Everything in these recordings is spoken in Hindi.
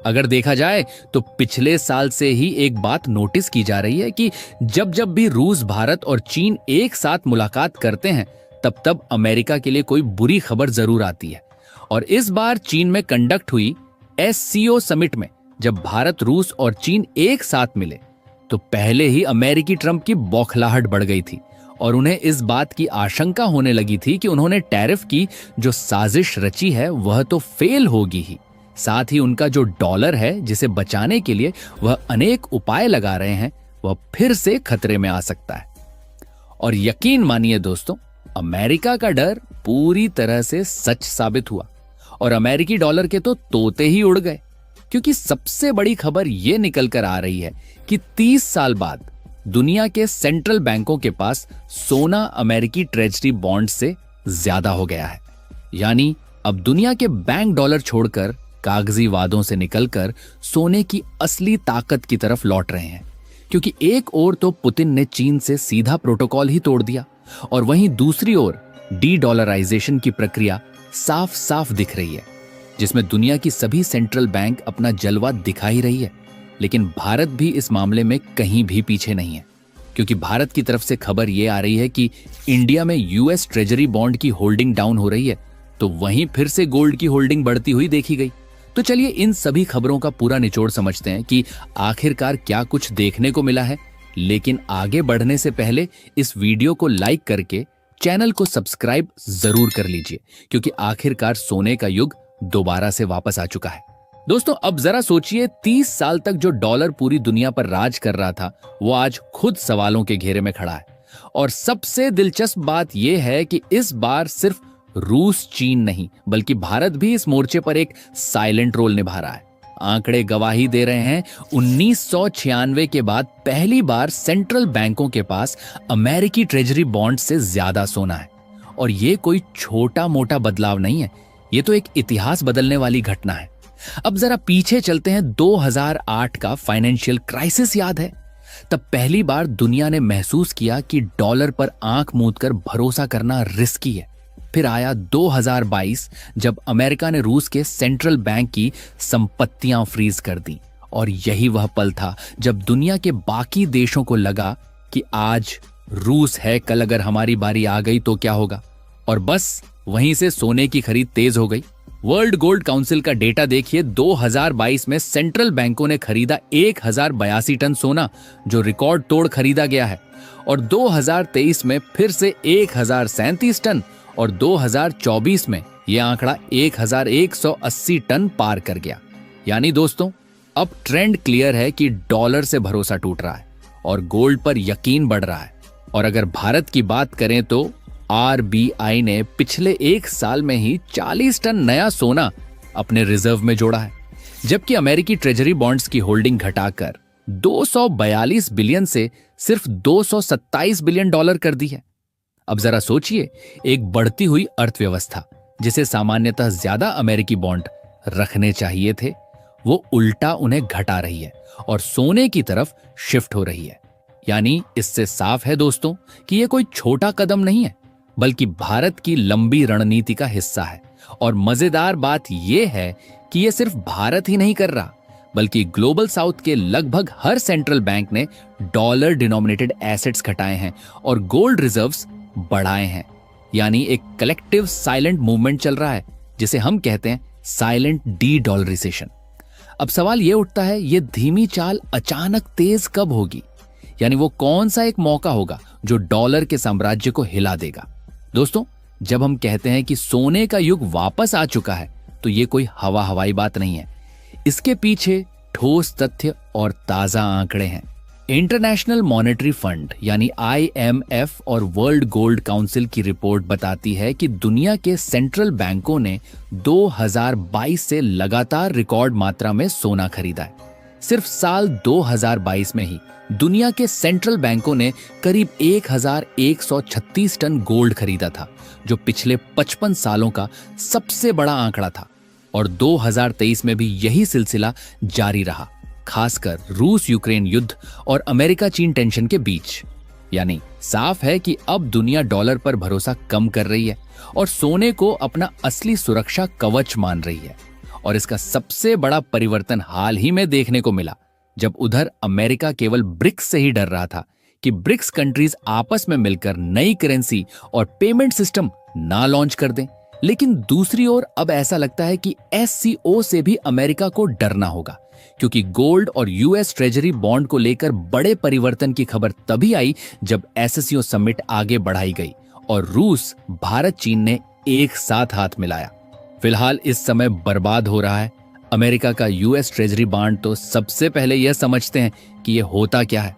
अगर देखा जाए तो पिछले साल से ही एक बात नोटिस की जा रही है कि जब जब भी रूस, भारत और चीन एक साथ मुलाकात करते हैं तब तब अमेरिका के लिए कोई बुरी खबर जरूर आती है। और इस बार चीन में कंडक्ट हुई SCO समिट में जब भारत, रूस और चीन एक साथ मिले तो पहले ही अमेरिकी ट्रंप की बौखलाहट बढ़ गई थी और उन्हें इस बात की आशंका होने लगी थी कि उन्होंने टैरिफ की जो साजिश रची है वह तो फेल होगी ही, साथ ही उनका जो डॉलर है जिसे बचाने के लिए वह अनेक उपाय लगा रहे हैं वह फिर से खतरे में आ सकता है। और यकीन मानिए दोस्तों, अमेरिका का डर पूरी तरह से सच साबित हुआ और अमेरिकी डॉलर के तो तोते ही उड़ गए, क्योंकि सबसे बड़ी खबर यह निकल कर आ रही है कि 30 साल बाद दुनिया के सेंट्रल बैंकों के पास सोना अमेरिकी ट्रेजरी बॉन्ड से ज्यादा हो गया है। यानी अब दुनिया के बैंक डॉलर छोड़कर, कागजी वादों से निकलकर सोने की असली ताकत की तरफ लौट रहे हैं, क्योंकि एक ओर तो पुतिन ने चीन से सीधा प्रोटोकॉल ही तोड़ दिया और वहीं दूसरी ओर डी-डॉलराइजेशन की प्रक्रिया साफ साफ दिख रही है, जिसमें दुनिया की सभी सेंट्रल बैंक अपना जलवा दिखा ही रही है। लेकिन भारत भी इस मामले में कहीं भी पीछे नहीं है, क्योंकि भारत की तरफ से खबर यह आ रही है कि इंडिया में US ट्रेजरी बॉन्ड की होल्डिंग डाउन हो रही है, तो वहीं फिर से गोल्ड की होल्डिंग बढ़ती हुई देखी गई। तो चलिए इन सभी खबरों का पूरा निचोड़ समझते हैं कि आखिरकार क्या कुछ देखने को मिला है। लेकिन आगे बढ़ने से पहले इस वीडियो को लाइक करके चैनल को सब्सक्राइब जरूर कर लीजिए, क्योंकि आखिरकार सोने का युग दोबारा से वापस आ चुका है। दोस्तों अब जरा सोचिए, 30 साल तक जो डॉलर पूरी दुनिया पर राज कर रहा था वो आज खुद सवालों के घेरे में खड़ा है। और सबसे दिलचस्प बात यह है कि इस बार सिर्फ रूस, चीन नहीं बल्कि भारत भी इस मोर्चे पर एक साइलेंट रोल निभा रहा है। आंकड़े गवाही दे रहे हैं 1996 के बाद पहली बार सेंट्रल बैंकों के पास अमेरिकी ट्रेजरी बॉन्ड से ज्यादा सोना है। और ये कोई छोटा मोटा बदलाव नहीं है, ये तो एक इतिहास बदलने वाली घटना है। अब जरा पीछे चलते हैं। 2008 का फाइनेंशियल क्राइसिस याद है? तब पहली बार दुनिया ने महसूस किया कि डॉलर पर आंख मूंद कर भरोसा करना रिस्की है। फिर आया 2022 जब अमेरिका ने रूस के सेंट्रल बैंक की संपत्तियां फ्रीज कर दी, और यही वह पल था जब दुनिया के बाकी देशों को लगा कि आज रूस है, कल अगर हमारी बारी आ गई तो क्या होगा। और बस वहीं से सोने की खरीद तेज हो गई। वर्ल्ड गोल्ड काउंसिल का डेटा देखिए, 2022 में सेंट्रल बैंकों ने खरीदा 1082 टन सोना, जो रिकॉर्ड तोड़ खरीदा गया है। और 2023 में फिर से 1037 टन और 2024 में यह आंकड़ा 1180 टन पार कर गया। यानी दोस्तों अब ट्रेंड क्लियर है कि डॉलर से भरोसा टूट रहा है और गोल्ड पर यकीन बढ़ रहा है। और अगर भारत की बात करें तो RBI ने पिछले एक साल में ही 40 टन नया सोना अपने रिजर्व में जोड़ा है, जबकि अमेरिकी ट्रेजरी बॉन्ड्स की होल्डिंग घटाकर 242 बिलियन से सिर्फ 227 बिलियन डॉलर कर दी है। अब जरा सोचिए, एक बढ़ती हुई अर्थव्यवस्था जिसे सामान्यतः ज्यादा अमेरिकी बॉन्ड रखने चाहिए थे, वो उल्टा उन्हें घटा रही है और सोने की तरफ शिफ्ट हो रही है। यानी इससे साफ है दोस्तों कि यह कोई छोटा कदम नहीं है, बल्कि भारत की लंबी रणनीति का हिस्सा है। और मजेदार बात यह है कि यह सिर्फ भारत ही नहीं कर रहा, बल्कि ग्लोबल साउथ के लगभग हर सेंट्रल बैंक ने डॉलर डिनोमिनेटेड एसेट्स घटाए हैं और गोल्ड रिजर्व्स बढ़ाए हैं। यानी एक कलेक्टिव साइलेंट मूवमेंट चल रहा है, जिसे हम कहते हैं साइलेंट डी-डॉलराइजेशन। अब सवाल यह उठता है, यह धीमी चाल अचानक तेज कब होगी? यानी वो कौन सा एक मौका होगा जो डॉलर के साम्राज्य को हिला देगा? दोस्तों जब हम कहते हैं कि सोने का युग वापस आ चुका है, तो ये कोई हवाई बात नहीं है। इसके पीछे ठोस तथ्य और ताजा आंकड़े हैं। इंटरनेशनल मॉनेटरी फंड यानी IMF और वर्ल्ड गोल्ड काउंसिल की रिपोर्ट बताती है कि दुनिया के सेंट्रल बैंकों ने 2022 से लगातार रिकॉर्ड मात्रा में सोना खरीदा है। सिर्फ साल 2022 में ही दुनिया के सेंट्रल बैंकों ने करीब 1136 टन गोल्ड खरीदा था, जो पिछले 55 सालों का सबसे बड़ा आंकड़ा था। और 2023 में भी यही सिलसिला जारी रहा, खासकर रूस यूक्रेन युद्ध और अमेरिका चीन टेंशन के बीच। यानी साफ है कि अब दुनिया डॉलर पर भरोसा कम कर रही है और सोने को अपना असली सुरक्षा कवच मान रही है। और इसका सबसे बड़ा परिवर्तन हाल ही में देखने को मिला, जब उधर अमेरिका केवल ब्रिक्स से ही डर रहा था कि ब्रिक्स कंट्रीज आपस में मिलकर नई करेंसी और पेमेंट सिस्टम ना लॉन्च कर दें। लेकिन दूसरी ओर अब ऐसा लगता है कि SCO से भी अमेरिका को डरना होगा, क्योंकि गोल्ड और US ट्रेजरी बॉन्ड को लेकर बड़े परिवर्तन की खबर तभी आई जब SCO समिट आगे बढ़ाई गई और रूस, भारत, चीन ने एक साथ हाथ मिलाया। फिलहाल इस समय बर्बाद हो रहा है। अमेरिका का US ट्रेजरी बॉन्ड तो सबसे पहले यह समझते हैं कि यह होता क्या है।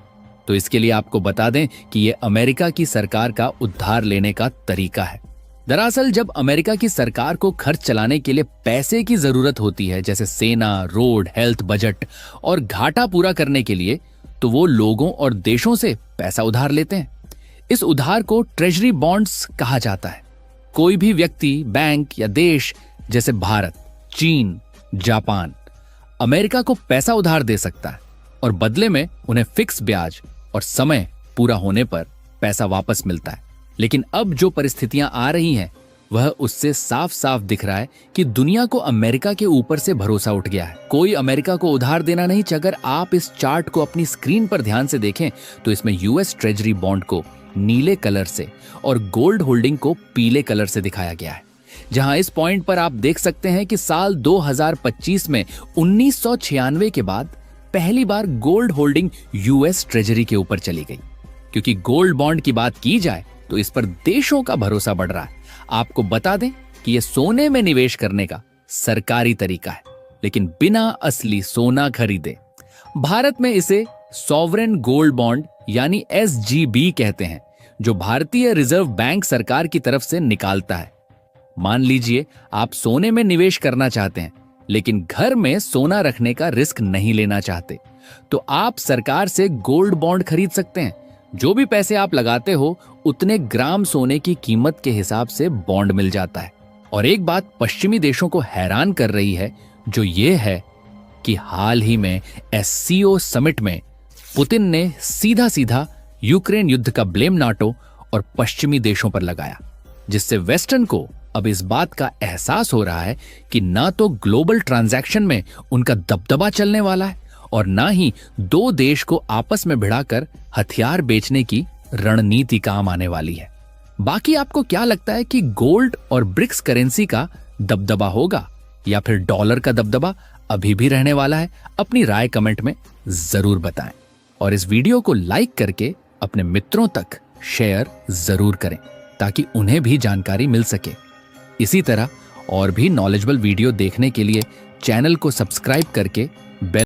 तो इसके लिए आपको बता दें कि यह अमेरिका की सरकार का उद्धार लेने का तरीका है। दरअसल जब अमेरिका की सरकार को खर्च चलाने के लिए पैसे की जरूरत होती है, जैसे सेना, रोड, हेल्थ, बजट और घाटा पूरा करने के लिए, तो वो लोगों और देशों से पैसा उधार लेते हैं। इस उधार को ट्रेजरी बॉन्ड्स कहा जाता है। कोई भी व्यक्ति, बैंक या देश जैसे भारत, चीन, जापान, अमेरिका को पैसा उधार दे सकता है और बदले में उन्हें फिक्स ब्याज और समय पूरा होने पर पैसा वापस मिलता है। लेकिन अब जो परिस्थितियां आ रही हैं, वह उससे साफ साफ दिख रहा है कि दुनिया को अमेरिका के ऊपर से भरोसा उठ गया है। कोई अमेरिका को उधार देना नहीं। अगर आप इस चार्ट को अपनी स्क्रीन पर ध्यान से देखें तो इसमें US ट्रेजरी बॉन्ड को नीले कलर से और गोल्ड होल्डिंग को पीले कलर से दिखाया गया है। जहां इस पॉइंट पर आप देख सकते हैं कि साल 2025 में 1996 के बाद पहली बार गोल्ड होल्डिंग US ट्रेजरी के ऊपर चली गई। क्योंकि गोल्ड बॉन्ड की बात की जाए तो इस पर देशों का भरोसा बढ़ रहा है। आपको बता दें कि यह सोने में निवेश करने का सरकारी तरीका है, लेकिन बिना असली सोना खरीदे। भारत में इसे सॉवरेन गोल्ड बॉन्ड यानी SGB कहते हैं, जो भारतीय रिजर्व बैंक सरकार की तरफ से निकालता है। मान लीजिए आप सोने में निवेश करना चाहते हैं, लेकिन घर में सोना रखने का रिस्क नहीं लेना चाहते, तो आप सरकार से गोल्ड बॉन्ड खरीद सकते हैं। जो भी पैसे आप लगाते हो, उतने ग्राम सोने की कीमत के हिसाब से बॉन्ड मिल जाता है। और एक बात पश्चिमी देशों को हैरान कर रही है, जो ये है कि हाल ही में SCO समिट में पुतिन ने सीधा सीधा यूक्रेन युद्ध का ब्लेम नाटो और पश्चिमी देशों पर लगाया, जिससे वेस्टर्न को अब इस बात का एहसास हो रहा है कि ना तो ग्लोबल ट्रांजैक्शन में उनका दबदबा चलने वाला है और ना ही दो देश को आपस में भिड़ाकर हथियार बेचने की रणनीति काम आने वाली है। बाकी आपको क्या लगता है कि गोल्ड और ब्रिक्स करेंसी का दबदबा होगा या फिर डॉलर का दबदबा अभी भी रहने वाला है? अपनी राय कमेंट में जरूर बताएं और इस वीडियो को लाइक करके अपने मित्रों तक शेयर जरूर करें ताकि उन्हें भी जानकारी मिल सके। इसी तरह और भी नॉलेजेबल वीडियो देखने के लिए चैनल को सब्सक्राइब करके बेल